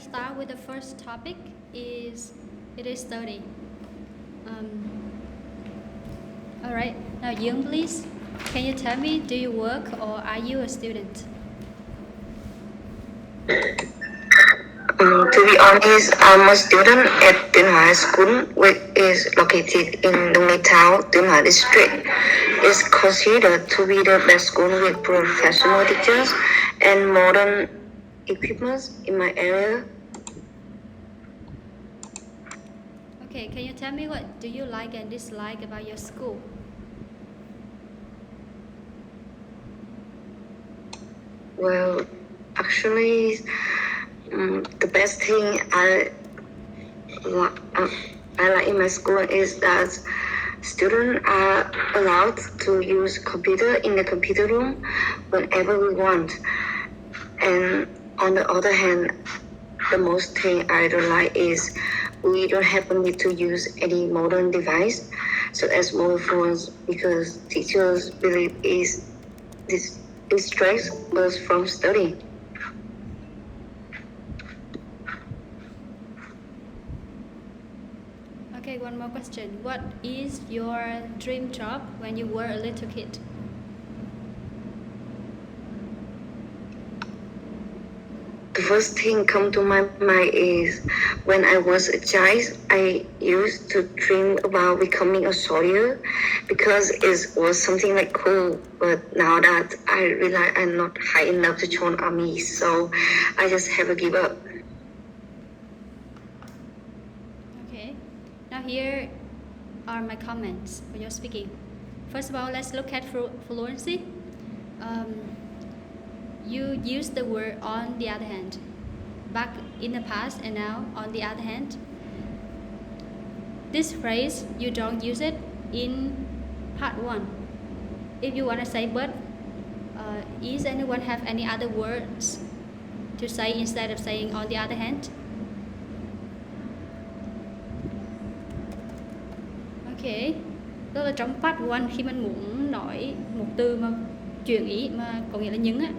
start with the first topic. It is study. All right. Now, Young, please. Can you tell me, do you work or are you a student? To be honest, I'm a student at Tuyên Hóa School, which is located in Dong Town, Tuyên Hóa District. It's considered to be the best school with professional teachers and modern equipment in my area. Okay, can you tell me what do you like and dislike about your school? Well, actually, the best thing I like in my school is that students are allowed to use computer in the computer room whenever we want. And on the other hand, the most thing I don't like is we don't have a need to use any modern device, such as mobile phones, because teachers believe this distracts us from studying. Okay, one more question. What is your dream job when you were a little kid? The first thing come to my mind is when I was a child, I used to dream about becoming a soldier because it was something like cool. But now that I realize I'm not high enough to join army, so I just have to give up. Okay. Now here are my comments for your speaking. First of all, let's look at fluency. You use the word on the other hand. Back in the past and now on the other hand. This phrase, you don't use it in part 1. If you want to say but, is anyone have any other words to say instead of saying on the other hand? Okay. Tức là trong part 1 khi mình muốn nói một từ mà chuyển ý mà có nghĩa là nhưng á,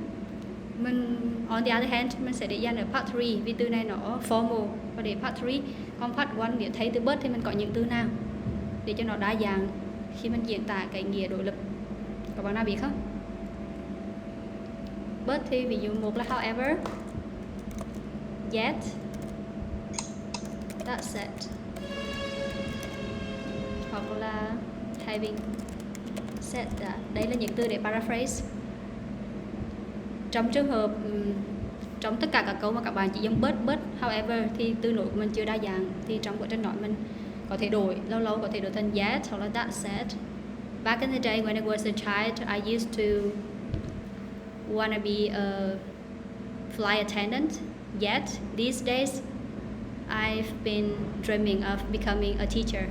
mình on the other hand mình sẽ để dành ở part 3 vì từ này nó formal và để part 3. Còn part 1 nghĩa thấy từ but thì mình có những từ nào để cho nó đa dạng khi mình diễn tả cái nghĩa đối lập. Các bạn nào biết không? But thì ví dụ một là however, yet, that said, hoặc là having said that. Đây là những từ để paraphrase. Trong trường hợp trong tất cả các câu mà các bạn chỉ dùng but, however thì từ nối của mình chưa đa dạng thì trong quá trình nói mình có thể đổi, lâu lâu có thể đổi thành yet hoặc là that said. Back in the day when I was a child, I used to wanna be a flight attendant. Yet these days I've been dreaming of becoming a teacher.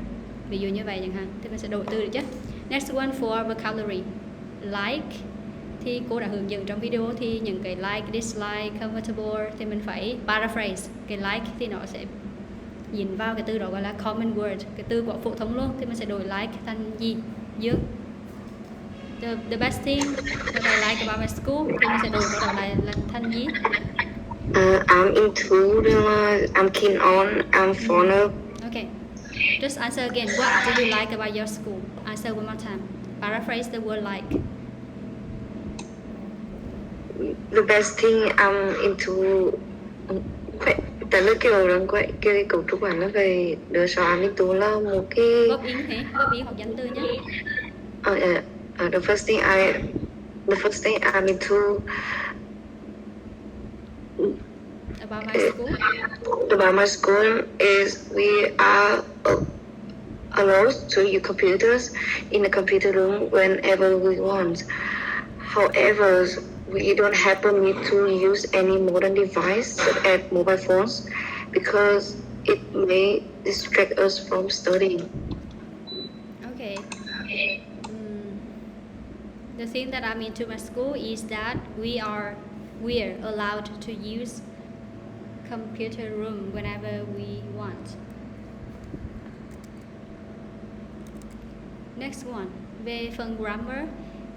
Ví dụ như vậy chẳng hạn, thì mình sẽ đổi từ được chứ. Next one for vocabulary. Like thì cô đã hướng dẫn trong video thì những cái like, dislike, comfortable thì mình phải paraphrase. Cái like thì nó sẽ dính vào cái từ đó gọi là common word, cái từ của phổ thông luôn, thì mình sẽ đổi like thành gì? Dương. The best thing that I like about my school thì mình sẽ đổi vào đó là thành gì? I'm into I'm keen on, I'm fond of. Okay. Just answer again. What do you like about your school? Answer one more time. Paraphrase the word like. The best thing I'm into tại lớp kiểu là cái cấu trúc bản nó về đứa sao I'm into là một cái góp ý hả? Góp ý hoặc danh từ nhé. The first thing I'm into about my school is we are allowed to use computers in the computer room whenever we want. However, we don't have a need to use any modern device such as mobile phones because it may distract us from studying. Okay. The thing that I'm into my school is that we're allowed to use computer room whenever we want. Next one, về phần grammar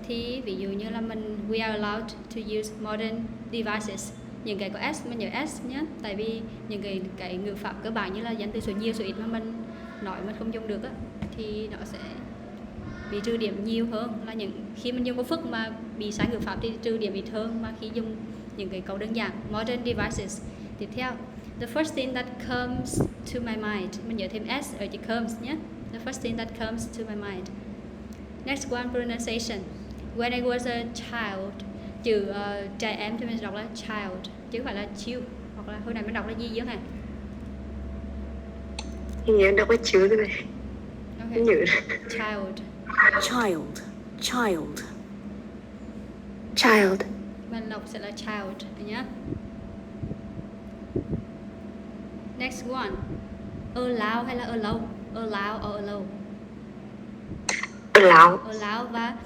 thì ví dụ như là we are allowed to use modern devices. những cái có S mình nhớ S nhé, tại vì những cái ngữ pháp cơ bản như là danh từ số nhiều số ít mà mình nói mình không dùng được á, thì nó sẽ bị trừ điểm nhiều hơn là khi mình dùng câu phức mà bị sai ngữ pháp thì trừ điểm ít hơn mà khi dùng những cái câu đơn giản. Modern devices. Tiếp theo, the first thing that comes to my mind, mình nhớ thêm S ở chữ comes nhé. The first thing that comes to my mind. Next one, pronunciation. When I was a child, chữ trẻ em thì mình đọc là child chứ không phải là child, hoặc là hồi nãy mình đọc là gì dưới này. Em đọc cái chữ này. Okay. Child. Child. Child. Child. Mình đọc sẽ là child nhé. Next one, allow hay là allow? Allow or allow? Allow. Allow, và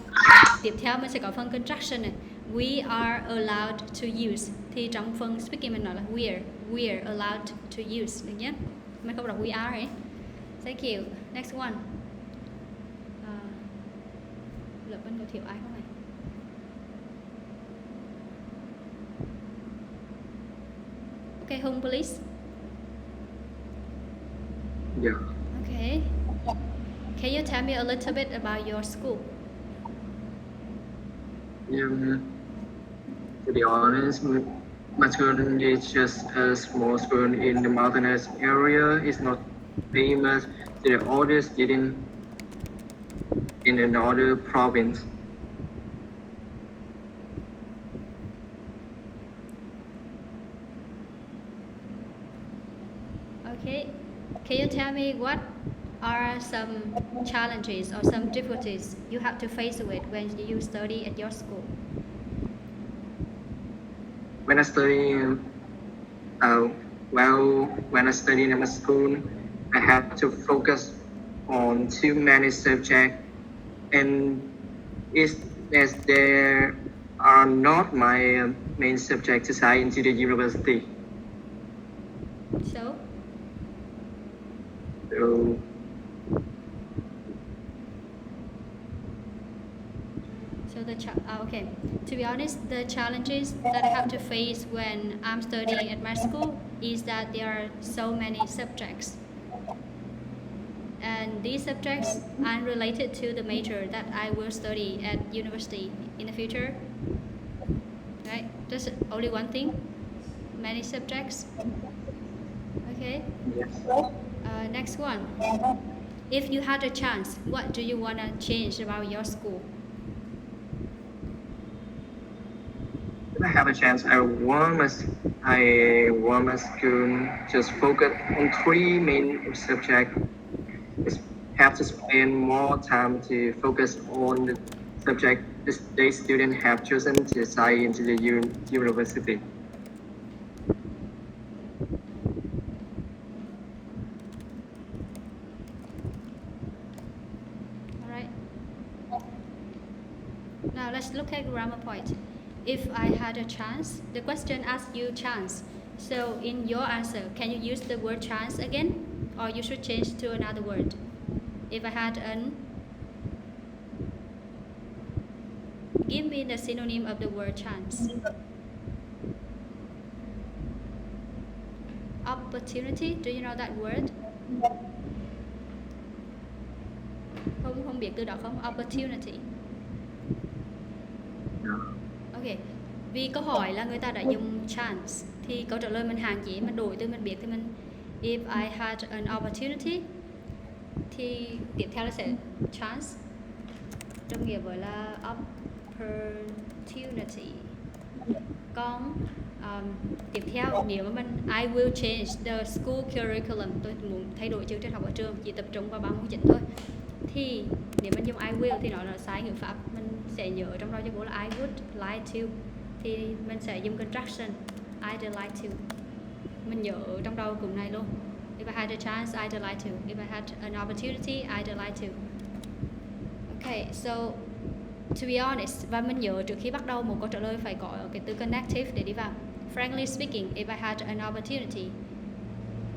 tiếp theo mình sẽ có phần contraction này. We are allowed to use. Thì trong phần speaking mình nói là we are allowed to use, được nhé. Mình không đọc we are ấy. Thank you. Next one. Lớp bên có thiếu ai không này? Okay, home please. Yeah. Okay. Can you tell me a little bit about your school? To be honest, my school is just a small school in the mountainous area. It's not famous to the older student in another province. Okay. Can you tell me what are some challenges or some difficulties you have to face with when you study at your school? When I study, when I study in my school, I have to focus on too many subjects, and as there are not my main subject to study into the university. So, okay. To be honest, the challenges that I have to face when I'm studying at my school is that there are so many subjects. And these subjects are related to the major that I will study at university in the future. Right? Just only one thing. Many subjects. Okay. Yes. Next one. If you had a chance, what do you want to change about your school? If I have a chance, I want my school just focus on 3 main subjects. Have to spend more time to focus on the subject the student have chosen to study into the university. Alright. Now let's look at grammar point. If I had a chance, the question asks you chance. So in your answer, can you use the word chance again? Or you should change to another word? If I had an, give me the synonym of the word chance. Opportunity, do you know that word? Không biết từ đó không? Opportunity. No. Ok, vì câu hỏi là người ta đã dùng chance thì câu trả lời mình hạn chế, mình đổi từ mình biết thì mình if I had an opportunity thì tiếp theo là sẽ chance đồng nghĩa với là opportunity. Còn tiếp theo nếu mà mình I will change the school curriculum, tôi muốn thay đổi chương trình học ở trường, chỉ tập trung vào 3 môn chính thôi, thì nếu mình dùng I will thì nó là sai ngữ pháp, mình sẽ nhớ trong đó cho bố là I would like to, thì mình sẽ dùng contraction I'd like to, mình nhớ trong đầu cụm này luôn. If I had a chance, I'd like to. If I had an opportunity, I'd like to. Okay, so to be honest, và mình nhớ trước khi bắt đầu một câu trả lời phải có cái từ connective để đi vào. Frankly speaking, if I had an opportunity,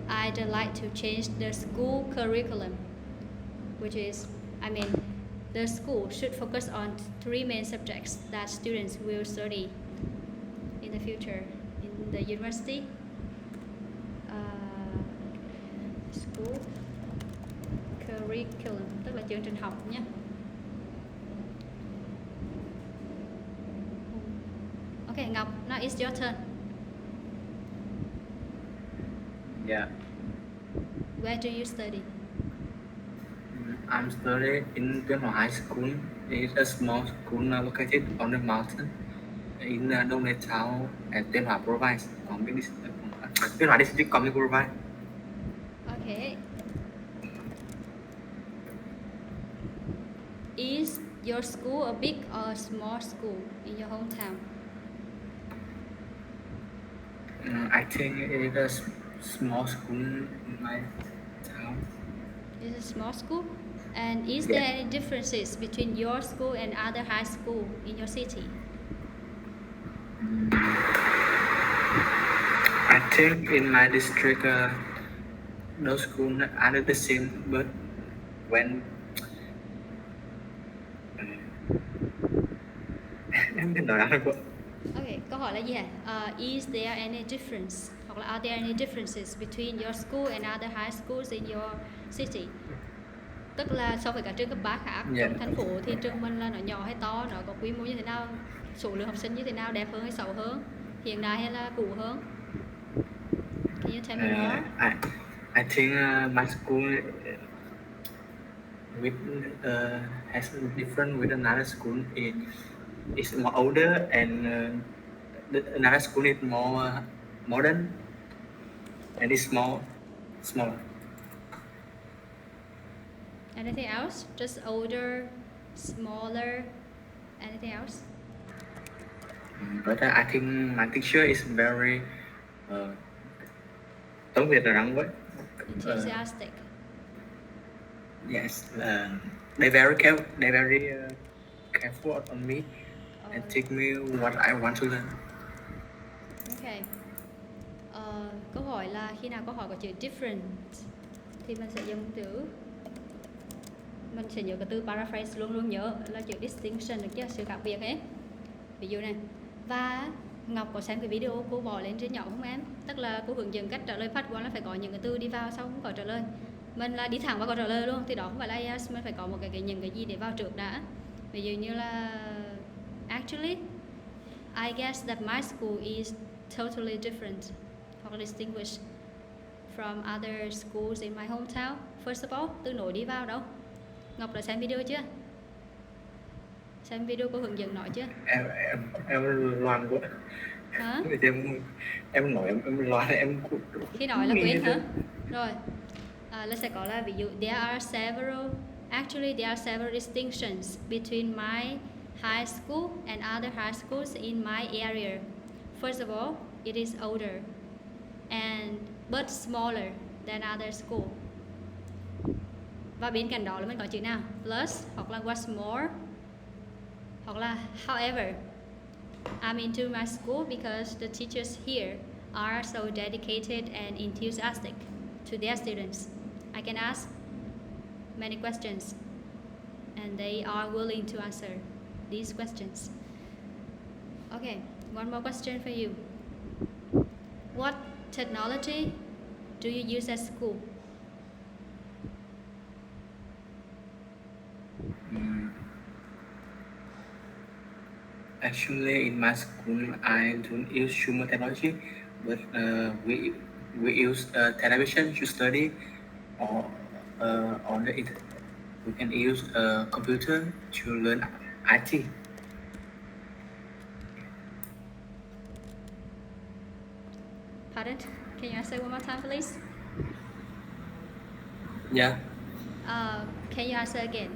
I'd like to change the school curriculum, which is, the school should focus on 3 main subjects that students will study in the future in the university. School curriculum tức là chương trình học nhé. Okay, Ngọc, now it's your turn. Yeah. Where do you study? I'm studying in Tuyên High School. It's a small school located on the mountain in Đông Town and Tuyên Hóa province. Tuyên Hóa district community province. Okay. Is your school a big or small school in your hometown? I think it's a small school in my town. It's a small school. And is Yeah. there any differences between your school and other high school in your city? I think in my district, those schools are the same, but when em biết nói ra không? Okay, câu hỏi là gì hả? Is there any difference? Hoặc là are there any differences between your school and other high schools in your city? Tức là so với các trường cấp 3 khác Dạ. trong thành phố thì trường mình là nó nhỏ hay to, nó có quy mô như thế nào, số lượng học sinh như thế nào, đẹp hơn hay xấu hơn, hiện đại hay là cũ hơn? Can you tell me more? I think my school has different with another school. It's more older and another school is more modern and it's smaller. Anything else? Just older, smaller, anything else? But I think my teacher is very tiếng Việt là rắn quá. Enthusiastic. Yes, they very careful on me and teach me what I want to learn. Okay. Câu hỏi là khi nào câu hỏi có chữ different thì mình sẽ dùng từ, mình sẽ nhớ cái từ paraphrase, luôn luôn nhớ là chữ distinction được chưa, sự khác biệt ấy. Ví dụ này, và Ngọc có xem cái video cô bỏ lên trên nhóm không em? Tức là cô hướng dẫn cách trả lời phát quán là phải có những cái từ đi vào sau không có trả lời. Mình là đi thẳng vào câu trả lời luôn, thì đó không phải là IELTS, mình phải có một cái những cái gì để vào trước đã. Ví dụ như là actually I guess that my school is totally different hoặc distinguished from other schools in my hometown. First of all, từ nối đi vào đâu? Ngọc đã xem video chưa? Xem video cô hướng dẫn nói chưa? Em loan quá. Hả? Em nói em loan em. Khi nói là quên hả? Rồi. Là sẽ có là ví dụ there are several distinctions between my high school and other high schools in my area. First of all, it is older but smaller than other school. Và bên cạnh đó là mình có chữ nào? Plus hoặc là what's more hoặc là however. I'm into my school because the teachers here are so dedicated and enthusiastic to their students. I can ask many questions and they are willing to answer these questions. Okay, one more question for you. What technology do you use at school? Actually, in my school, I don't use human technology, but we use television to study, or on the internet. We can use a computer to learn IT. Pardon? Can you answer one more time, please? Yeah. Can you answer again?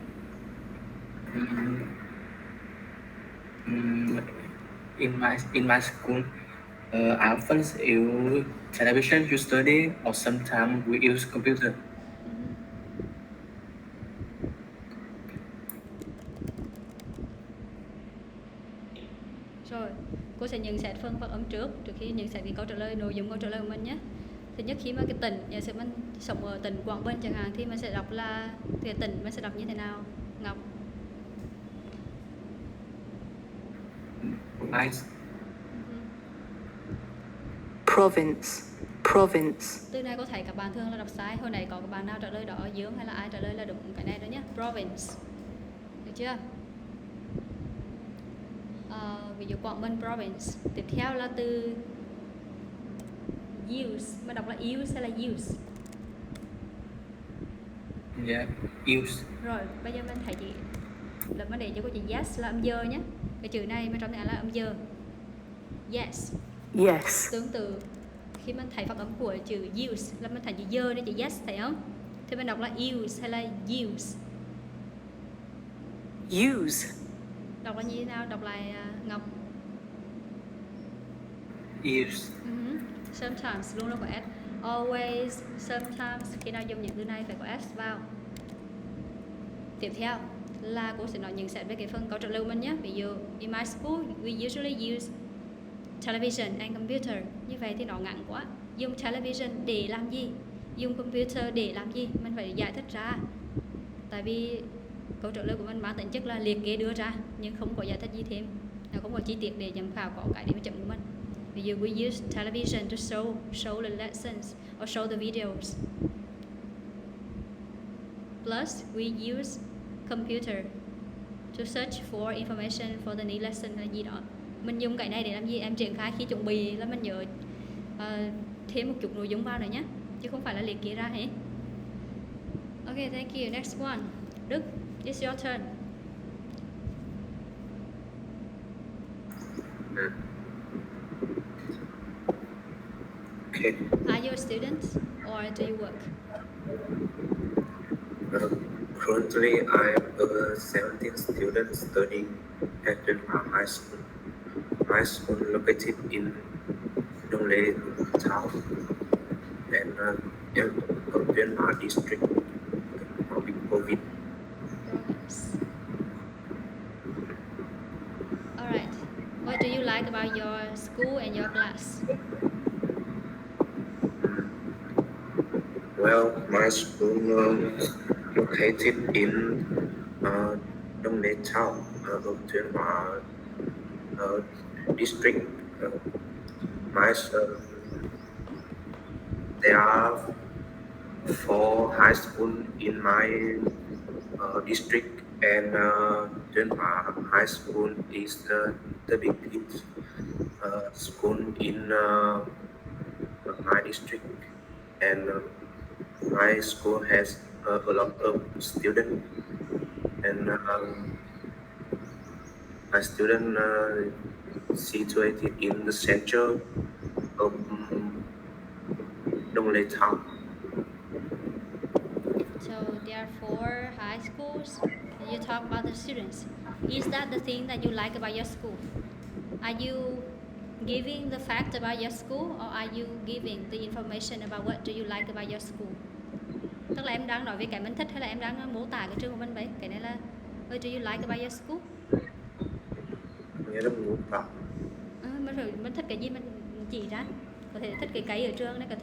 In my school, I often use television to study, or sometimes we use computer. Rồi, cô sẽ nhận xét phần phát âm trước khi nhận xét cái câu trả lời, nội dung câu trả lời của mình nhé. Thứ nhất, khi mà cái tỉnh, giả sử mình sống ở tỉnh Quảng Bình chẳng hạn, thì mình sẽ đọc là cái tỉnh mình sẽ đọc như thế nào? Ngọc? Nice. province, province, Từ này có thể các bạn thường là đọc sai. Hồi nãy có các bạn nào trả lời đó ở Dương hay là ai trả lời là đúng cái này đó nhé. Province. Được chưa? Ví dụ Quảng Bình province. Tiếp theo là từ use. Mà đọc là use hay là use? Yeah, use. Rồi, bây giờ mình thấy chị là vấn đề cho cô chị yes là âm dơ nhé. Cái chữ này mà trong tiếng Anh là âm dơ. Yes. yes, Tương tự khi mình thấy phát âm của chữ use là mình thấy chữ dơ nên chữ yes, thấy không? Thì mình đọc là use hay là use? use, Đọc là như thế nào? Đọc lại Ngọc. Use. Sometimes luôn luôn có s. Always, sometimes, khi nào dùng những từ này phải có s vào. Tiếp theo là cô sẽ nói nhận xét về cái phần câu trả lời của mình nhé. Ví dụ in my school we usually use television and computer. Như vậy thì nó ngắn quá. Dùng television để làm gì? Dùng computer để làm gì? Mình phải giải thích ra. Tại vì câu trả lời của mình mang tính chất là liệt kê đưa ra nhưng không có giải thích gì thêm. Nó không có chi tiết để giám khảo có cái điểm chấm của mình. Ví dụ we use television to show the lessons or show the videos. Plus we use computer to search for information for the next lesson hay gì đó. Mình dùng cái này để làm gì? Em triển khai khi chuẩn bị là mình nhớ thêm một chút nội dung vào nữa nhé, chứ không phải là liệt kê ra hết. Okay, thank you. Next one. Đức, it's your turn. Okay. Are you a student or do you work? Currently, I am a 17 student studying at Denmark High School. My school located in Donglê Town and Denmark district of COVID. Province. Alright. What do you like about your school and your class? Well, my school located in Donglê Town of Denmark district. There are 4 high schools in my district, and Denmark High School is the biggest school in my district, and my school has a lot of students, and my student situated in the center of Donglê Town. So there are 4 high schools. You talk about the students. Is that the thing that you like about your school? Are you giving the fact about your school or are you giving the information about what do you like about your school? Tức là em đang nói về cái mình thích hay là em đang mô tả cái trường của mình vậy? Cái này là what do you like about your school? Nghĩa là muốn bảo Mình thích cái gì mình chỉ ra. Có thể thích cái cây ở trường này, có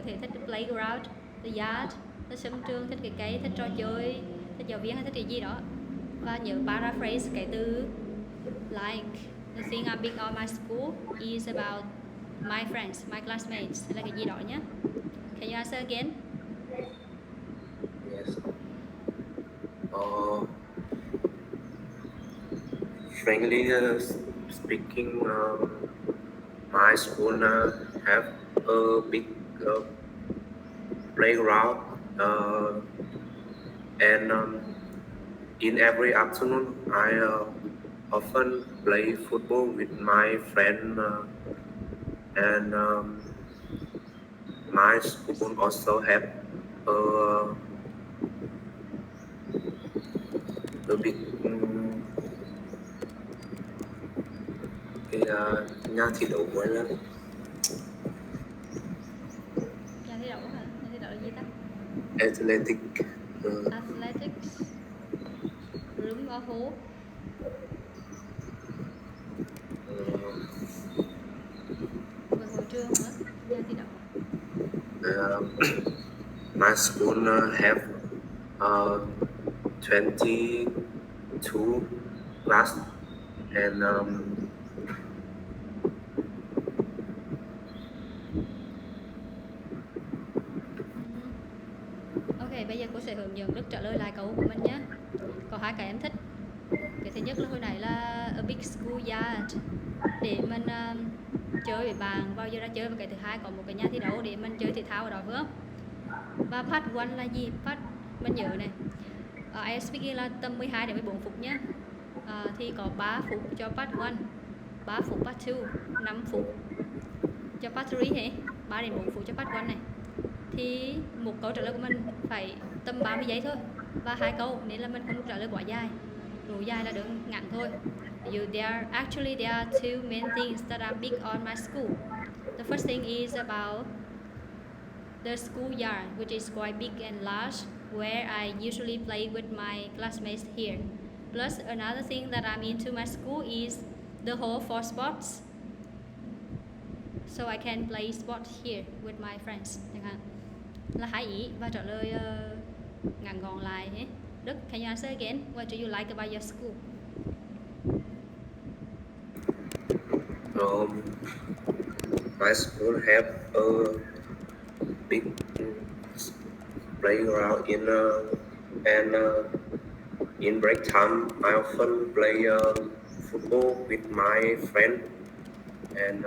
thể thích cái playground, the yard, thích sân trường, thích cái cây, thích trò chơi, thích giáo viên hay thích cái gì đó. Và nhớ paraphrase cái từ like. The thing I big on my school is about my friends, my classmates, hay là cái gì đó nhé. Can you answer again? yes. Frankly speaking, my school have a big playground, and in every afternoon I often play football with my friend, and my school also have a big cái nhà thi đấu mỗi lần. Nhà thi đấu hả? Nhà thi đấu là gì ta? Athletic. Athletics. Rúng ở hố. Vườn hồ trường hả? Nhà thi đấu. My school have 22 class, and Ok, bây giờ cô sẽ hướng dẫn Đức trả lời lại câu của mình nhé. Có hai cái em thích. Cái thứ nhất là hồi nãy là a big schoolyard để mình chơi với bạn vào giờ ra chơi, và cái thứ hai có một cái nhà thi đấu để mình chơi thể thao ở đó, phải không? Và part 1 là gì? Mình nhớ này, IELTS speaking là tầm 12 đến 14 phút nhé. Thì có 3 phút cho part 1, 3 phút part 2, 5 phút cho part 3 thế, 3 đến 4 phút cho part 1 này. Thì một câu trả lời của mình phải tầm 30 giây thôi, và 2 câu nên là mình không trả lời quá dài. Đủ dài là đừng ngắn thôi. Ví dụ there are two main things that are big on my school. The first thing is about the schoolyard, which is quite big and large, where I usually play with my classmates here. Plus, another thing that I'm into my school is the hall for sports, so I can play sports here with my friends. Chẳng hạn là hai ý và trả lời ngắn gọn lại nhé. Đức, can you answer again? What do you like about your school? My school have a big playground and in break time I often play football with my friend and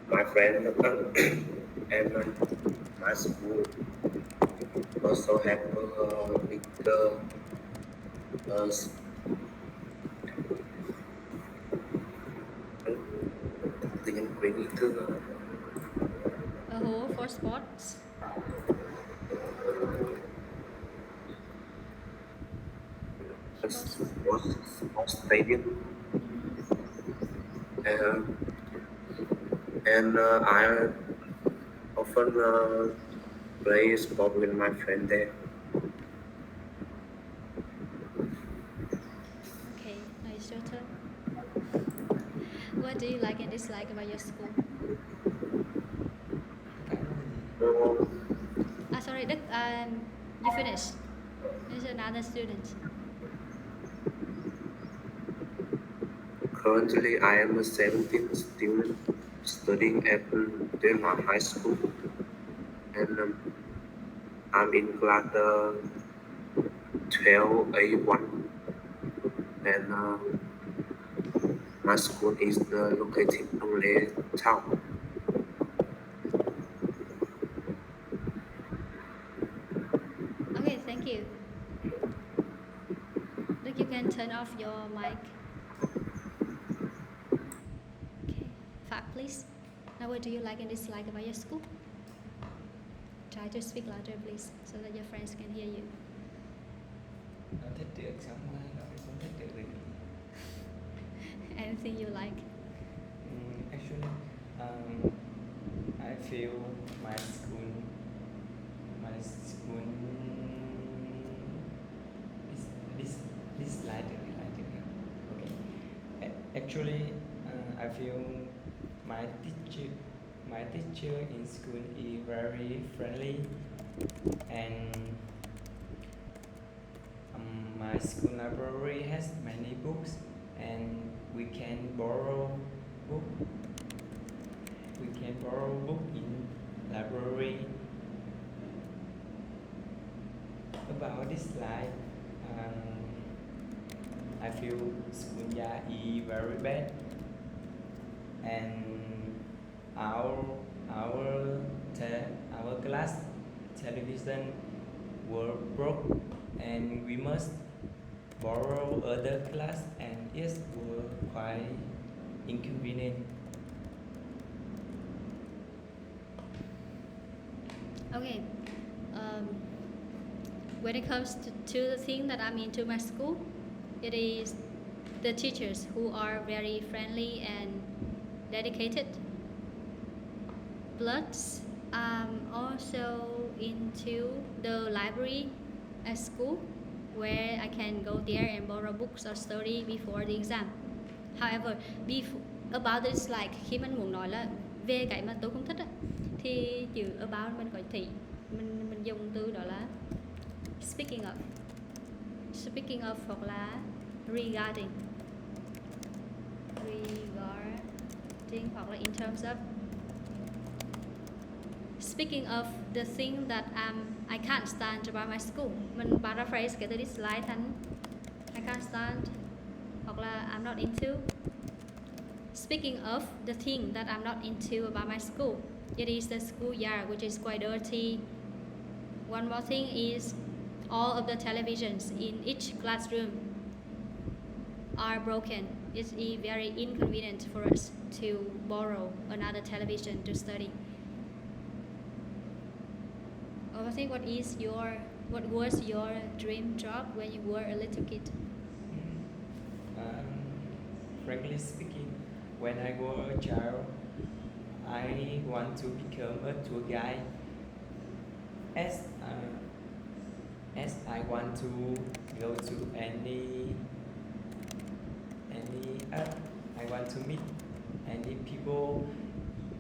my friend and my school also have a big tiếng Anh quên ý thức A hall for sports. sports stadium and I often play sport with my friend there. Okay, now it's your turn. What do you like and dislike about your school? Sorry, Đức, you finished. There's another student. Currently, I am a 17th student studying at Denmark High School, and I'm in class 12A1, and my school is located in Lê Town. Okay, thank you. Look, you can turn off your mic. Okay, Fab, please. Now, what do you like and dislike about your school? Try to speak louder, please, so that your friends can hear you. Thích được sống rồi không thích được. Anything you like? Actually, I feel my school is dislike. Okay. Actually, I feel my teacher in school is very friendly, and my school library has many books, and we can borrow book in library. About this slide, I feel school is very bad, and our class television were broke, and we must borrow other class, and it were quite inconvenient. Okay. When it comes to the thing that I'm into my school, it is the teachers who are very friendly and dedicated. Plus, I'm also into the library at school, where I can go there and borrow books or study before the exam. However, about this, like khi mình muốn nói là về cái mà tôi không thích á, thì chữ about mình có thị mình dùng từ đó là speaking of hoặc là regarding hoặc là in terms of. Speaking of the thing that I can't stand about my school, mình paraphrase cái từ dislike thành I can't stand hoặc là I'm not into. Speaking of the thing that I'm not into about my school, it is the schoolyard, which is quite dirty. One more thing is all of the televisions in each classroom are broken. It's very inconvenient for us to borrow another television to study. I think what was your dream job when you were a little kid? Frankly speaking, when I was a child, I want to become a tour guide. As I want to go to any I want to meet any people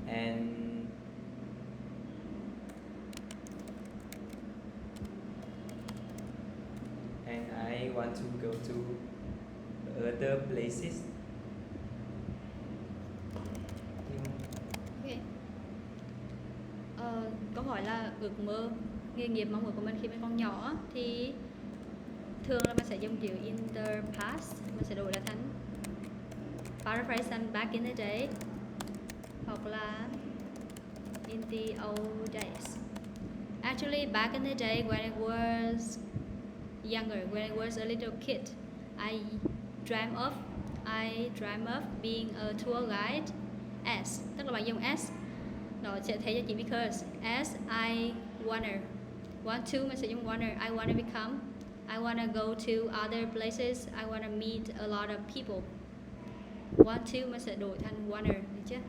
and I want to go to other places. Okay. Câu hỏi là ước mơ nghề nghiệp mong ước của mình khi mình còn nhỏ thì thường là mình sẽ dùng chữ in the past, mình sẽ đổi là thành paraphrase thành back in the day hoặc là in the old days. Actually, back in the day when I was younger, when I was a little kid, I dream of being a tour guide as, tức là bạn dùng as nó sẽ thay cho chữ because as I want to mình sẽ dùng wanna, I wanna go to other places, I wanna meet a lot of people. Want to mình sẽ đổi thành wanna, được chưa?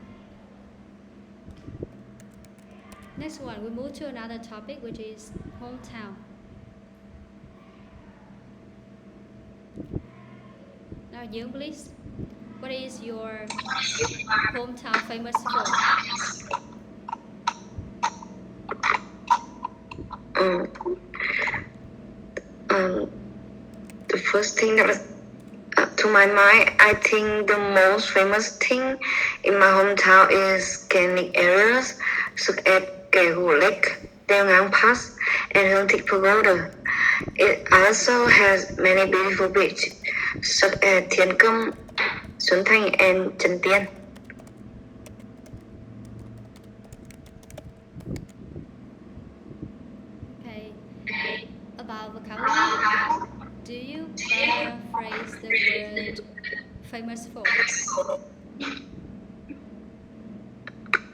Next one, we move to another topic, which is hometown. Now, you please. What is your hometown famous for? The first thing that was to my mind, I think the most famous thing in my hometown is scenic areas such as Kegu Lake, Đeo Ngang Pass, and Hương Thị Pagoda. It also has many beautiful beaches such as Thiên Câm, Xuân Thanh, and Trần Tiên. Okay. About vocabulary, do you paraphrase the word famous for?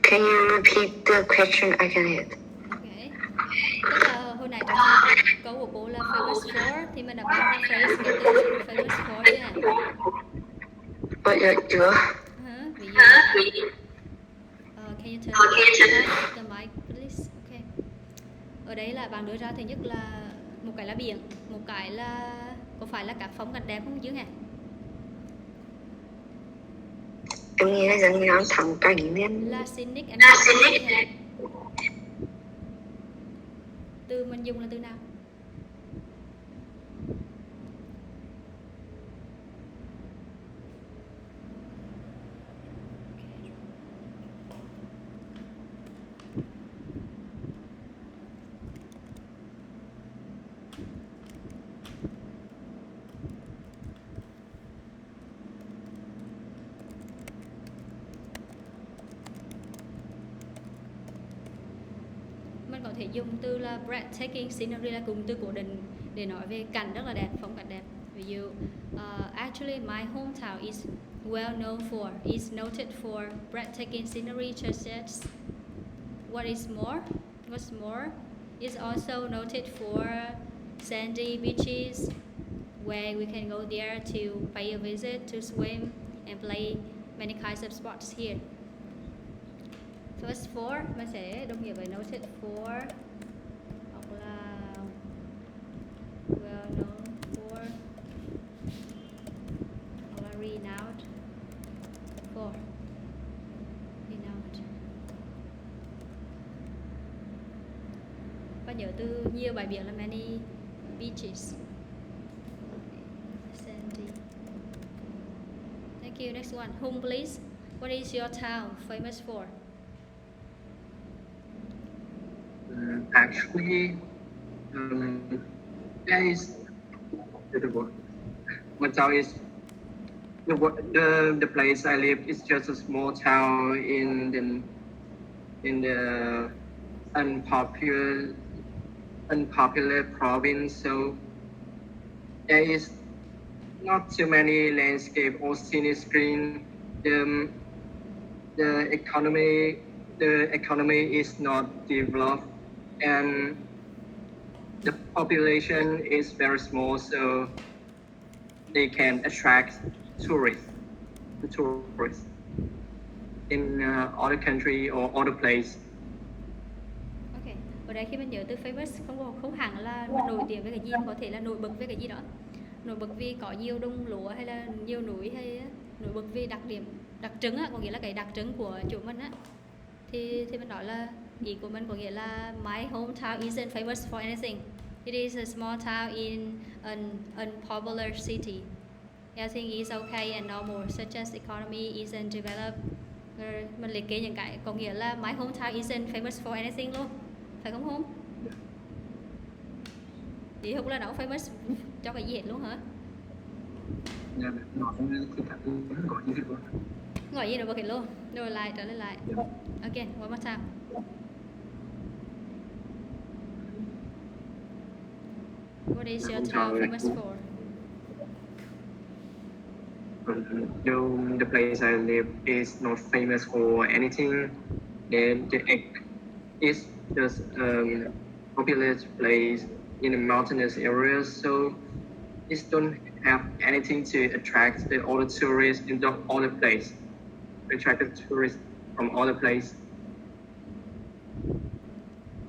Can you repeat the question? I can hear. Okay. Tức là hồi nãy trong câu của cô là famous for thì mình đã paraphrase cái từ famous for chưa hả? Chưa. Ví dụ can you turn off the mic please? Okay. Ở đây là bạn đưa ra thứ nhất là một cái là biển, một cái là có phải là các phong cảnh đẹp không Dương hả? Em nghĩ là giống như nó thẳng cảnh nên Là scenic and từ mình dùng là từ nào? Mình có thể dùng từ là breathtaking scenery là cụm từ cố định để nói về cảnh rất là đẹp, phong cảnh đẹp. Ví dụ, actually my hometown is well known for, is noted for breathtaking scenery such as what's more, is also noted for sandy beaches where we can go there to pay a visit, to swim and play many kinds of sports here. First for mình sẽ đồng nghĩa với noted for hoặc là well known for hoặc là renowned for. Và nhớ từ nhiều bãi biển là many beaches. Sandy. Thank you. Next one. Home please. What is your town famous for? Actually, there is my town is the place I live is just a small town in the unpopular unpopular province. So there is not too many landscape or scenic screen. The the economy the economy is not developed, and the population is very small, so they can attract tourists tourists in other country or other place. Ok, ở đây khi mình nhớ từ famous không hẳn là mình nổi tiếng với cái gì, mà có thể là nổi bật với cái gì đó. Nổi bật vì có nhiều đồng lúa hay là nhiều núi, hay nổi bật vì đặc trưng á, có nghĩa là cái đặc trưng của chỗ mình á. Thì mình nói là ý của mình có nghĩa là my hometown isn't famous for anything. It is a small town in an unpopular city. Everything is okay and normal, such as economy isn't developed. Rồi mình liệt kê những cái có nghĩa là my hometown isn't famous for anything luôn, phải không Home? Ý không là nó famous cho cái gì hết luôn hả? Nó không gọi gì hết luôn. Gọi gì nó bật hết luôn. Rồi trở lại. Again, one more time. What is your town famous for? The place I live is not famous for anything. The is just popular place in a mountainous area, so it don't have anything to attract the other tourists in the other place. Attract the tourists from other place.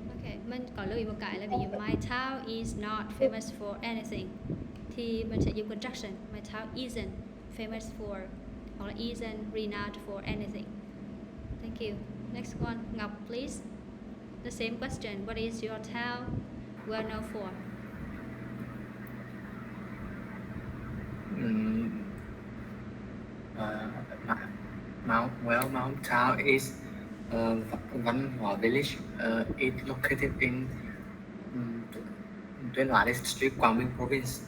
Ok, mình có lưu ý một cái là ví dụ my town is not famous for anything thì mình sẽ dùng contraction. My town isn't famous for, hoặc là isn't renowned for anything. Thank you. Next one, Ngọc, please. The same question. What is your town well known for? Mount Town is Văn Hóa village. It located in Tuyên Hóa district, Quảng Bình province.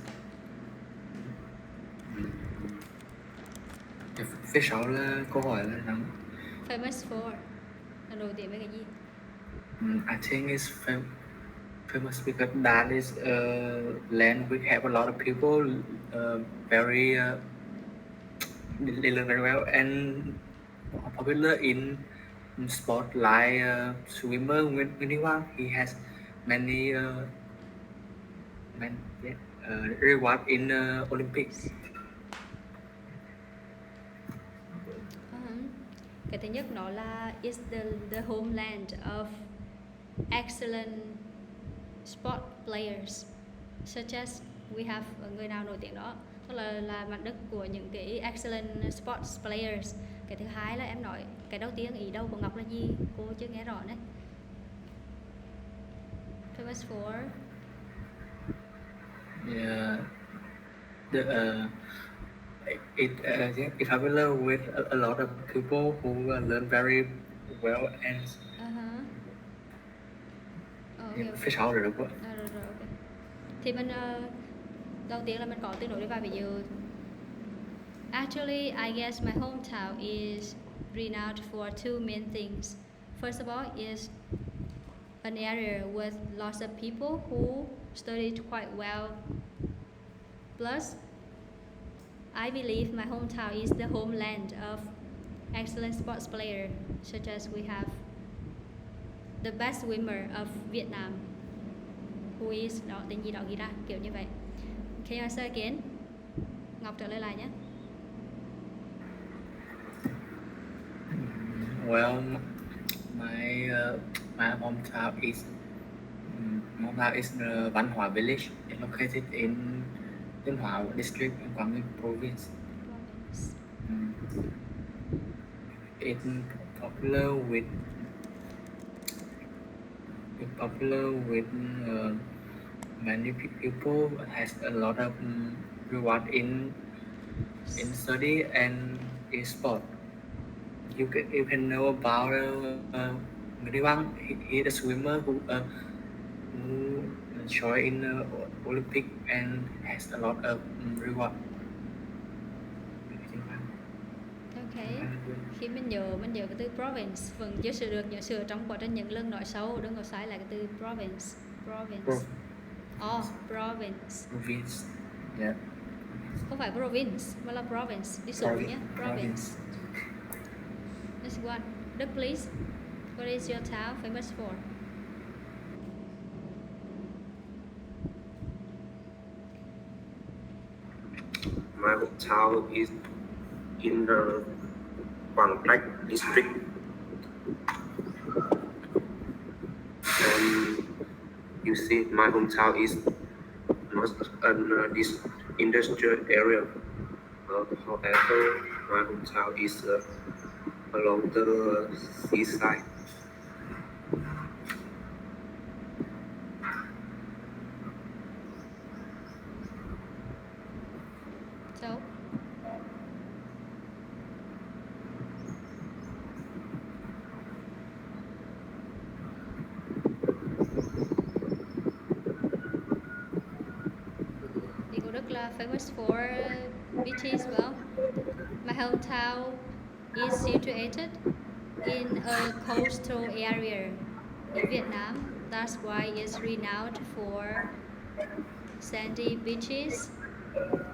Phía sau là câu hỏi là Famous for là nổi tiếng với cái gì? I think it's famous because that is a land we have a lot of people very they learn very well and popular in sport like swimmer when anyone he has many reward in Olympics. Cái thứ nhất nó là is the homeland of excellent sport players, such as we have người nào nổi tiếng đó, tức là mặt đất của những cái excellent sports players. Cái thứ hai là em nói cái đầu tiên ý đâu của Ngọc là gì, cô chưa nghe rõ đấy. Famous for it popular with a lot of people who learn very well and phía sau rồi đúng không? Rồi, ok. Thì mình đầu tiên là mình có tương đối để vào ví dụ. Actually, I guess my hometown is renowned for two main things. First of all, is an area with lots of people who studied quite well. Plus, I believe my hometown is the homeland of excellent sports players, such as we have the best swimmer of Vietnam, who is đó tên gì đó ghi ra kiểu như vậy. Can you answer again? Ngọc trả lời lại nhé. Well, my hometown is Văn Hóa village. It's located in Tuyên Hóa district in Quảng Bình province. It's popular with many people. Has a lot of reward in study and in sport. You can know about Ngriwang, he the swimmer who joined in the Olympic and has a lot of reward. Ok. Khi mình nhớ cái từ province, vẫn chưa sửa được, nhớ sửa trong quá trình những lần nói sau, đừng có sai lại cái từ province. Province. Province. Province. Yeah. Không phải province mà là province, đi số nhé. Province. Next one. Đức, please. What is your town famous for? My hometown is in the Quảng Trạch district. And you see, my hometown is not this industrial area. However, my hometown is along the seaside. So, thì cô Đức là famous for beaches, well. My hometown is situated in a coastal area in Vietnam. That's why it's renowned for sandy beaches,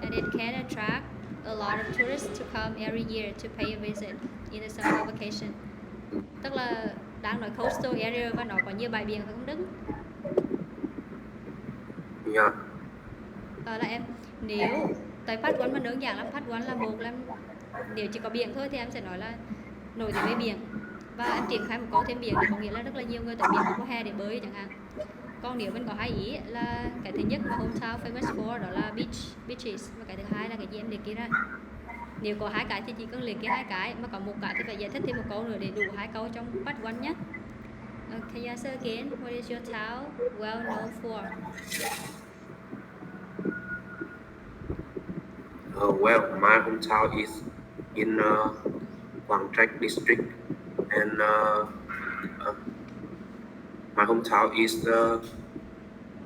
and it can attract a lot of tourists to come every year to pay a visit in the summer vacation. Tức là đang nói coastal area và nó có nhiều bãi biển phải không Đức? Yeah. Là em, nếu tới Phát Quán mà đơn giản lắm, Phát Quán là một là nếu chỉ có biển thôi thì em sẽ nói là nổi tiếng với biển, và em triển khai một câu thêm biển thì có nghĩa là rất là nhiều người tới biển vào mùa hè để bơi chẳng hạn. Còn nếu mình có hai ý là cái thứ nhất mà hometown famous for đó là beaches, và cái thứ hai là cái gì em liệt kê ra. Nếu có hai cái thì chỉ cần liệt kê hai cái, mà có một cái thì phải giải thích thêm một câu nữa để đủ hai câu trong part one nhé. Can you answer again? What is your town well known for? Well, my hometown is in Quảng Trạch district, and my hometown is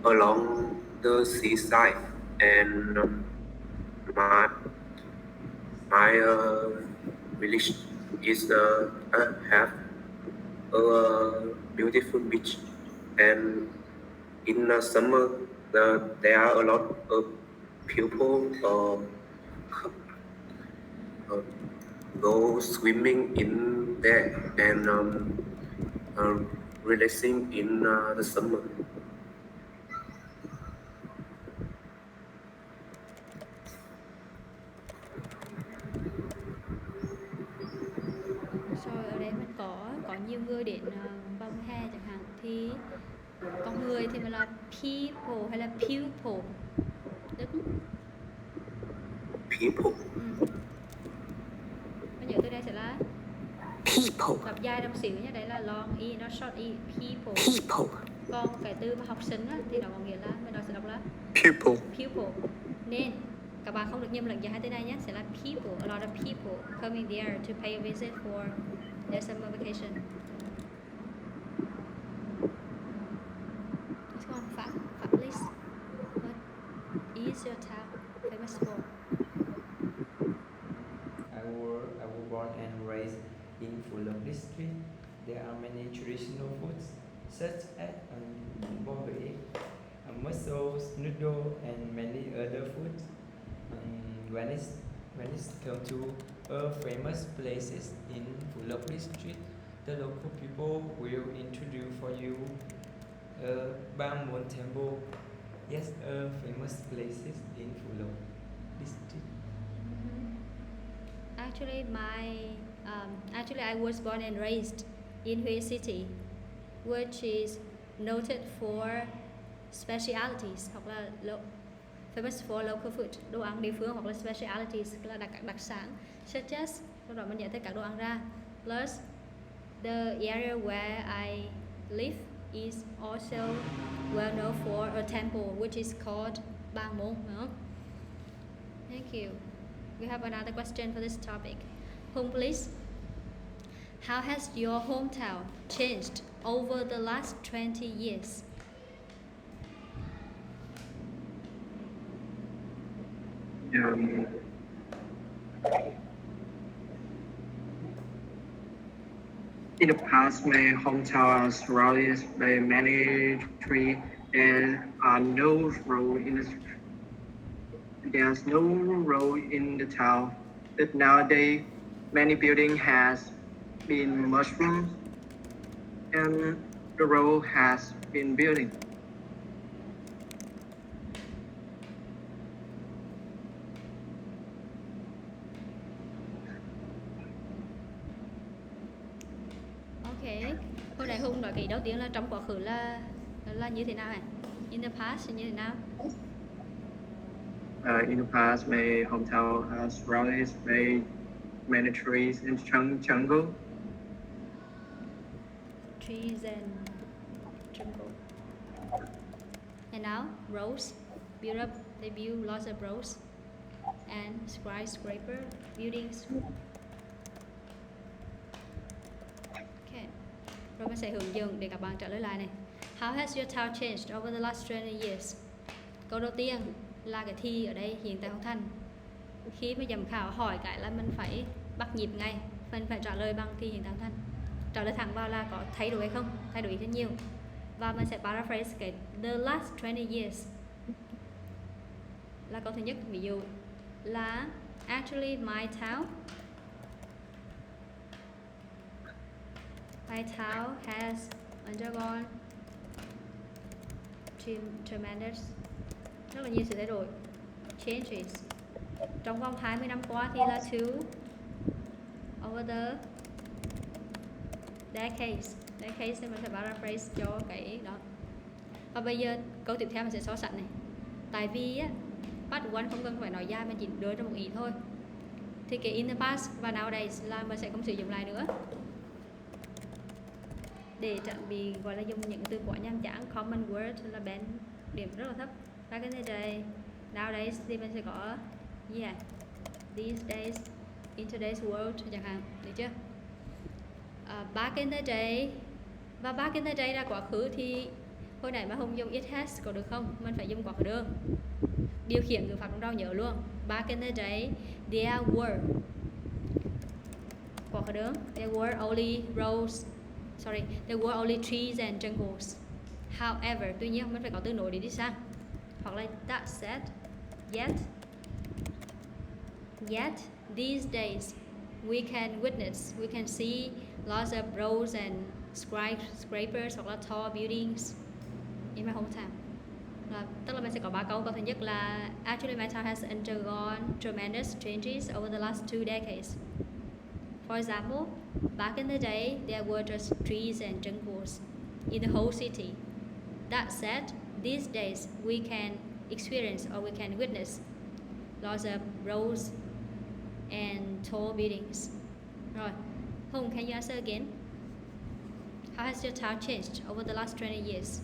along the seaside, and my village is have a beautiful beach, and in the summer there are a lot of people go swimming in there and relaxing in the summer. Rồi ở đây mình có nhiều người đến vào mùa hè chẳng hạn, thì con người thì mình là people hay là pupil? Đức. People. Bây giờ tới đây sẽ là People. đọc dài đọc xíu nhé, đấy là long e, nó short e, people. People. Còn cái từ mà học sinh á, thì nó có nghĩa là mình sẽ đọc là Pupil. pupil. Nên các bạn không được nhầm lẫn giữa hai từ này nhé, sẽ là people, a lot of people coming there to pay a visit for their summer vacation. Let's go on, Phạm, please. What is your town famous for? I was born and raised in Phú Lộc district. There are many traditional foods such as bò Huế, mussels, noodle, and many other foods. When it's come to famous places in Phú Lộc district, the local people will introduce for you Ba Môn Temple. Yes, famous places in Phú Lộc district. Actually, I was born and raised in Huế City, which is noted for specialities hoặc là famous for local food, đồ ăn địa phương, hoặc là specialities là đặc sản, such as, sau đó mình giải thích các đồ ăn ra. Plus, the area where I live is also well known for a temple which is called Ba Môn. Thank you. We have another question for this topic. Hùng, please. How has your hometown changed over the last 20 years? Um, in the past, my hometown was surrounded by many trees. There are no road in the There's no road in the town. But nowadays, many buildings has been mushroomed and the road has been building. Ok, hồi nãy Hùng nói cái đầu tiên là trong quá khứ là như thế nào hả? In the past như thế nào? In the past, my hometown has surrounded by many trees and jungle. Trees and jungle. And now roads built up. They build lots of roads and skyscraper buildings. Okay. Rồi mình sẽ hướng dẫn để các bạn trả lời lại này. How has your town changed over the last 20 years? Câu đầu tiên là cái thì ở đây hiện tại hoàn thành. Khi mà giám khảo hỏi cái là mình phải bắt nhịp ngay, mình phải trả lời bằng thì hiện tại hoàn thành. Trả lời thẳng vào là có thay đổi hay không, thay đổi rất nhiều. Và mình sẽ paraphrase cái the last 20 years. Là câu thứ nhất, ví dụ là actually my town has undergone tremendous, rất là nhiều sự thay đổi, changes. Trong vòng 20 năm qua thì là over the decades thì mình phải paraphrase cho cái đó. Và bây giờ câu tiếp theo mình sẽ so sánh này. Tại vì á, part one không cần phải nói dài, mình chỉ đưa ra một ý thôi. Thì cái in the past và nowadays là mình sẽ không sử dụng lại nữa, để tránh bị gọi là dùng những từ quá nhàm chán. Common word là bên điểm rất là thấp. Back in the day, nowadays thì mình sẽ có these days, in today's world chẳng hạn, được chưa? Back in the day, và back in the day là quá khứ thì hồi nãy mà Hùng dùng it has có được không? Mình phải dùng quá khứ đơn. Điều khiển ngữ pháp trong đó nhớ luôn. Back in the day, there were, quá khứ đơn, there were only trees and jungles. However, tuy nhiên mình phải có từ nối để đi sang. Hoặc là that said, yet these days we can see lots of roads and skyscrapers hoặc là tall buildings in my hometown. Tức là mình sẽ có 3 câu. Câu thứ nhất là actually my town has undergone tremendous changes over the last 2 decades. For example, back in the day there were just trees and jungles in the whole city. That said, these days we can experience or we can witness lots of roads and tall buildings. Rồi, Hùng, can you answer again? How has your town changed over the last 20 years?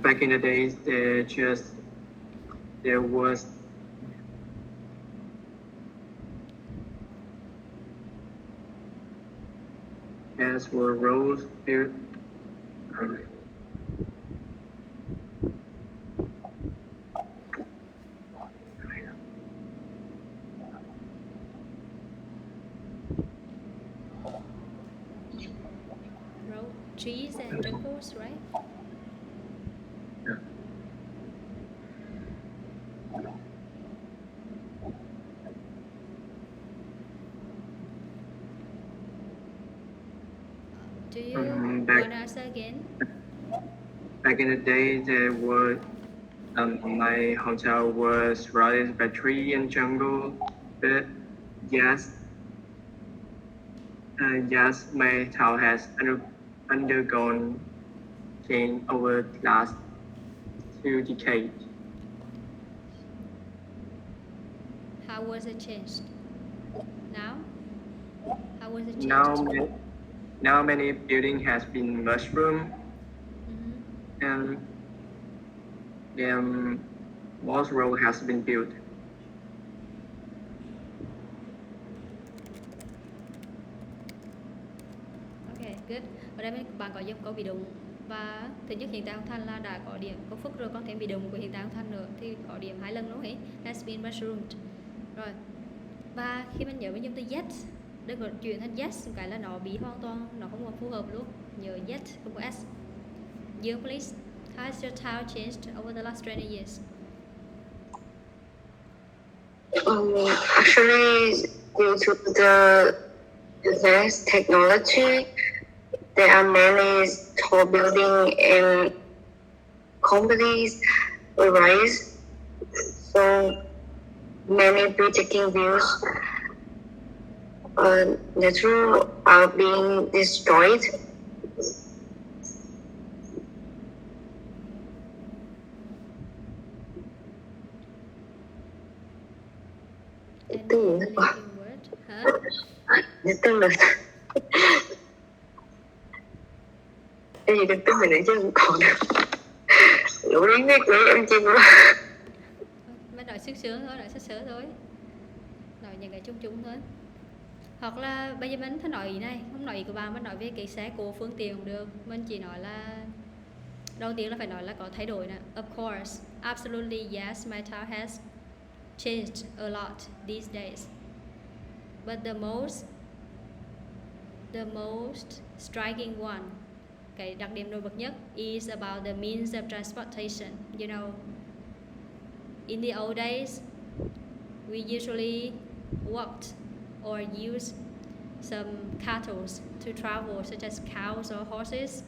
Back in the days, there were roads built. Trees and jungles, right? Yeah. Do you want to answer again? Back in the day, there were my hometown was surrounded by tree and jungle. But yes, my town has undergone change over the last 2 decades. How was it changed? Now? How was it changed? Now many building has been mushroomed and then bus road has been built. Ok, good. Ở đây bạn có dùng câu bị động và thứ nhất hiện tại âm thanh là đã có điểm có phức rồi, còn thêm bị động của hiện tại âm thanh nữa thì có điểm 2 lần đúng không? Has been mushroomed. Rồi. Và khi mình nhớ mình dùng từ yet, đừng có chuyển thành yes cái là nó bị hoàn toàn, nó không còn phù hợp luôn. Nhớ yet không có s. You please. How has your town changed over the last 20 years? Actually, due to the advanced technology, there are many tall buildings and companies arise. So many breathtaking views natural are being destroyed. Any Từ linking word? Hả? từ là cái gì từ mình nữa chứ không còn lúc đấy biết của em chim luôn. Mới nói sướng sướng thôi, nói sướng sướng thôi, nói những cái chung chung thôi. Hoặc là bây giờ mình phải nói ý này, không nói ý của bạn, mình nói về cái xe cộ phương tiện cũng được. Mình chỉ nói là đầu tiên là phải nói là có thay đổi nè. Of course, absolutely yes, my town has changed a lot these days. But the most striking one, cái đặc điểm nổi bật nhất is about the means of transportation. You know, in the old days, we usually walked or used some cattle to travel, such as cows or horses.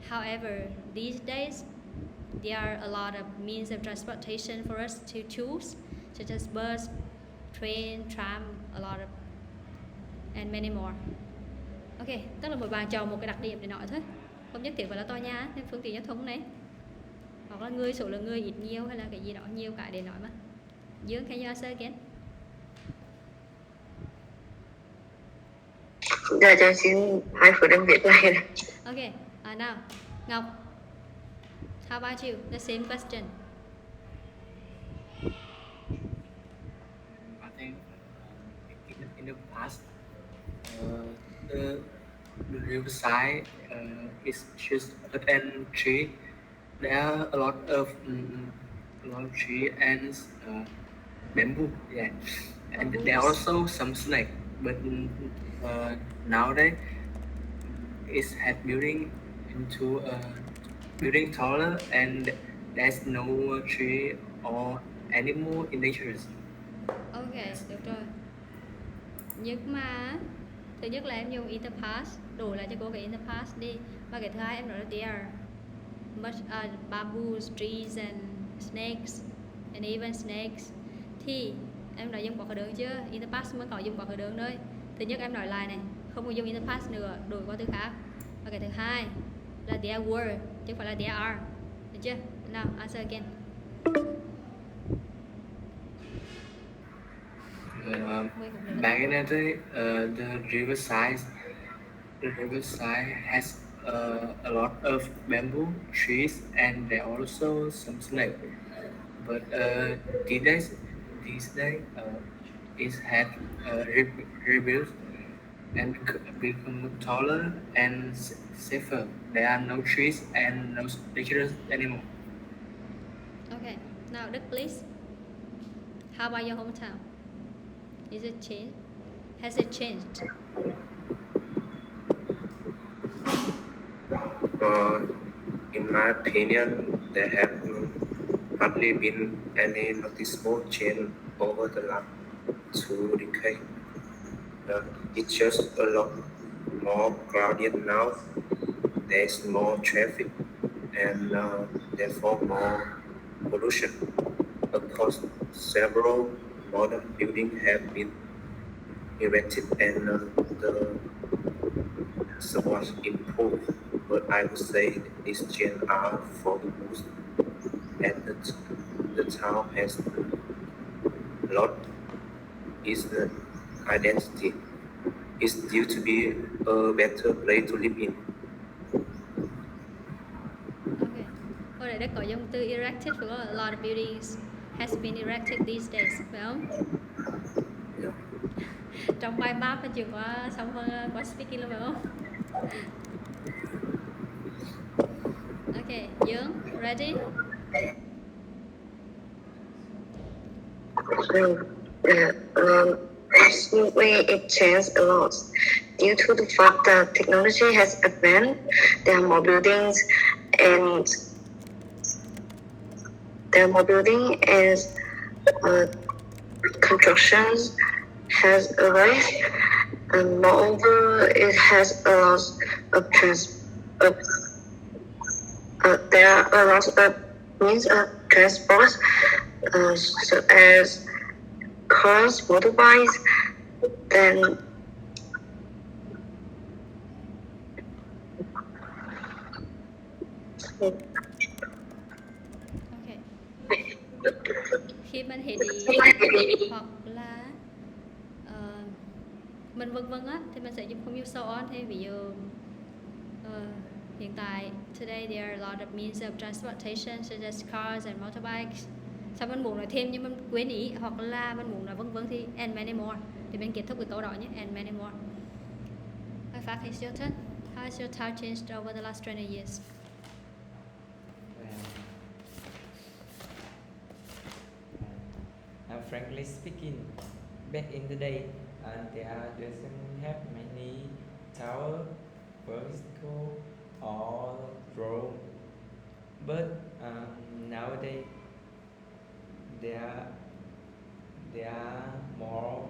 However, these days, there are a lot of means of transportation for us to choose, such as bus, train, tram, a lot of, and many more. Ok, tức là mỗi bạn chọn một cái đặc điểm để nói thôi, không nhất thiết phải là tòa nhà, nên phương tiện giao thông này, hoặc là số lượng người ít nhiều hay là cái gì đó nhiều cái để nói mà. Dương, can you answer again? Dạ cho xin 2 phút em viết lại. Ok, now, Ngọc, how about you? The same question. I think in the past, the riverside is just and tree. There are a lot of tree and bamboo. Yeah, and there are also some snake. But nowadays, it's had building into building taller, and there's no tree or animal in nature. Ok, được rồi. Nhưng mà thứ nhất là em dùng in the past, đổi lại cho cô cái in the past đi. Và cái thứ hai em nói là there are much bamboos, trees and snakes, and even snakes. Thì em nói dùng quả khởi đơn chưa? In the past mới có dùng quả khởi đơn thôi. Thứ nhất em nói lại này, không có dùng in the past nữa, đổi qua từ khác. Và cái thứ hai là there were, chứ không phải là there are. Được chưa? Now answer again. Back in the day, the riverside has a lot of bamboo trees, and there are also some snake. But these days, it had rebuilt and become taller and safer. There are no trees and no dangerous anymore. Okay, now Đức, please. How about your hometown? Is it changed? Has it changed? In my opinion, there have hardly been any noticeable change over the last 2 decades. It's just a lot more crowded now. There's more traffic and therefore more pollution. Of course, several modern buildings have been erected and the somewhat improved, but I would say these changes are for the boost, and the town has lost its identity. It's due to be a better place to live in. Okay. giống từ erected phải không? A lot of buildings has been erected these days phải không? Trong mind map mình chưa qua xong qua speaking luôn phải không? Okay, Dương, ready? Absolutely, it changed a lot. Due to the fact that technology has advanced, there are more buildings and constructions has arisen, and moreover, it has a lot of there are a lot of means of transport, such as cars, motorbikes, then Okay. Khi mình hệ đi hoặc là mình vân vân á thì mình sẽ dùng không use so on thì ví dụ hiện tại today there are a lot of means of transportation such as cars and motorbikes. Sao mình muốn nói thêm nhưng mình quên ý hoặc là mình muốn nói vân vân thì and many more thì mình kết thúc cái câu đó nhé, and many more. In fact, it's your turn. How has your town changed over the last 20 years? Frankly speaking, back in the day, there doesn't have many tower, vertical or drone. But nowadays, there are more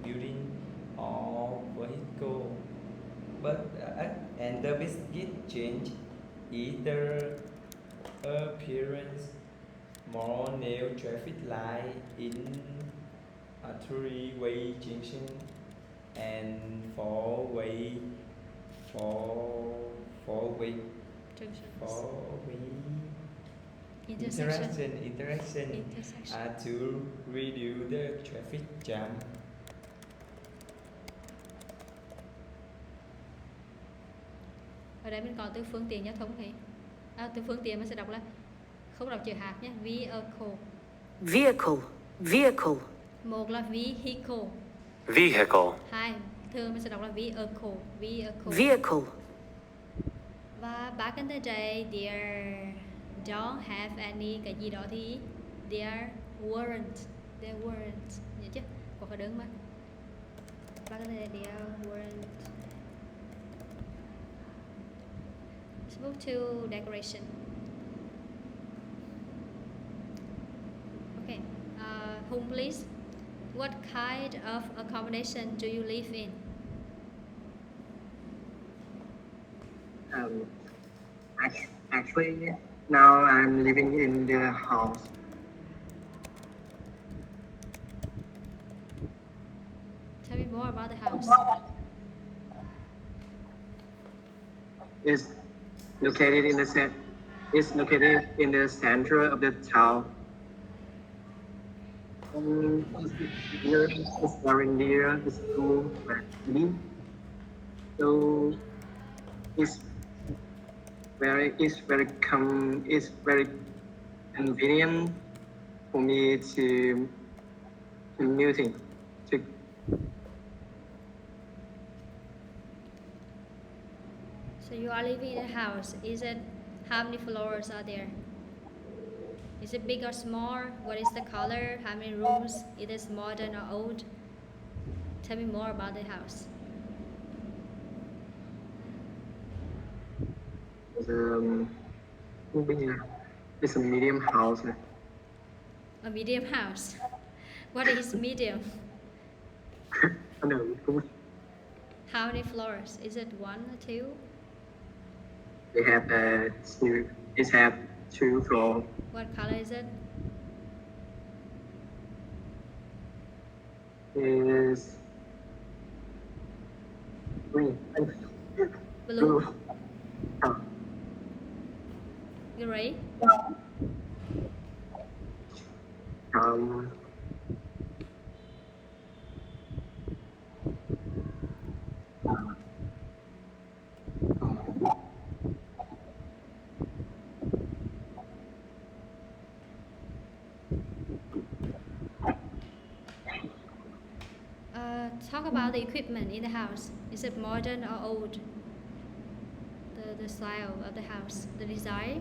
building or vehicle. But and the biggest change is the appearance. More new traffic light in a three-way junction and four-way interaction to reduce the traffic jam. Ở đây mình có từ phương tiện giao thông thì từ phương tiện mình sẽ đọc là không đọc chữ hạt nhé, vehicle. Vehicle. Một là vehicle. Vehicle. Hai, thường mình sẽ đọc là vehicle. Vehicle. Và back in the day, there don't have any cái gì đó thì there weren't. Nhớ chưa? Có cái đơn mà. Back in the day, there weren't. Let's move to decoration. Okay, home please. What kind of accommodation do you live in? Actually, now I'm living in the house. Tell me more about the house. It's located in the center of the town. It's very near the school where I live. So it's very convenient for me to commuting to. So you are living in a house. Is it, how many floors are there? Is it big or small? What is the color? How many rooms? It is modern or old? Tell me more about the house. It's a medium house. A medium house. What is medium? No. How many floors? Is it one or two? They have two. It have 2 floors. What color is it? Is green. Blue. Oh. Gray. talk about the equipment in the house. Is it modern or old? The style of the house, the design.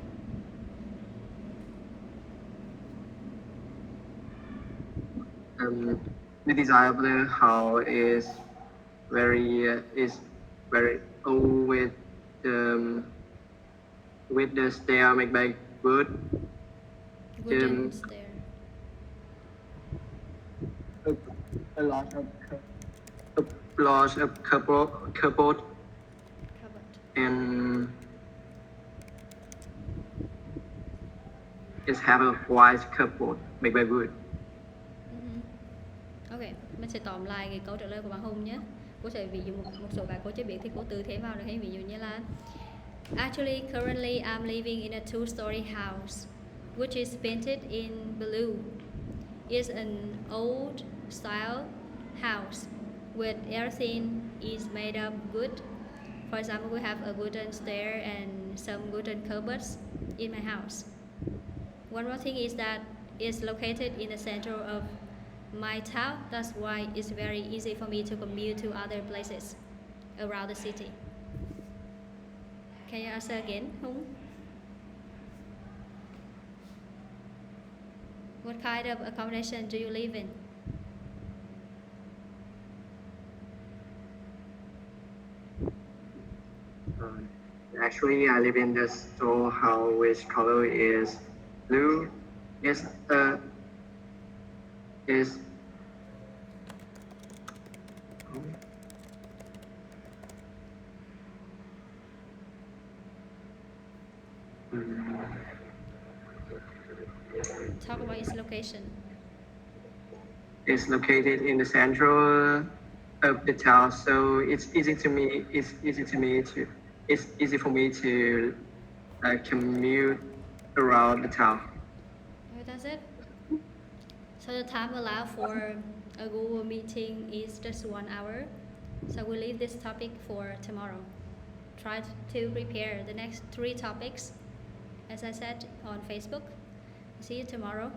The design of the house is very old with the stair made by wood. Wooden stair. A lot of cupboard Cupboard. and it have a white cupboard made by wood. Ok, mình sẽ tóm lại cái câu trả lời của bạn Hùng nhé. Cô sẽ ví dụ một số cái cô chưa biết thì cô tự thêm vào được hay. Ví dụ như là actually currently I'm living in a two-story house which is painted in blue. It's an old style house with everything is made of wood. For example, we have a wooden stair and some wooden cupboards in my house. One more thing is that it's located in the center of my town. That's why it's very easy for me to commute to other places around the city. Can you answer again, Hung? What kind of accommodation do you live in? Actually, I live in the store house which color is blue. Is Talk about its location. It's located in the central of the town, so it's easy for me to commute around the town. Okay, that's it. So the time allowed for a Google meeting is just 1 hour. So we'll leave this topic for tomorrow. Try to prepare the next 3 topics, as I said on Facebook. See you tomorrow.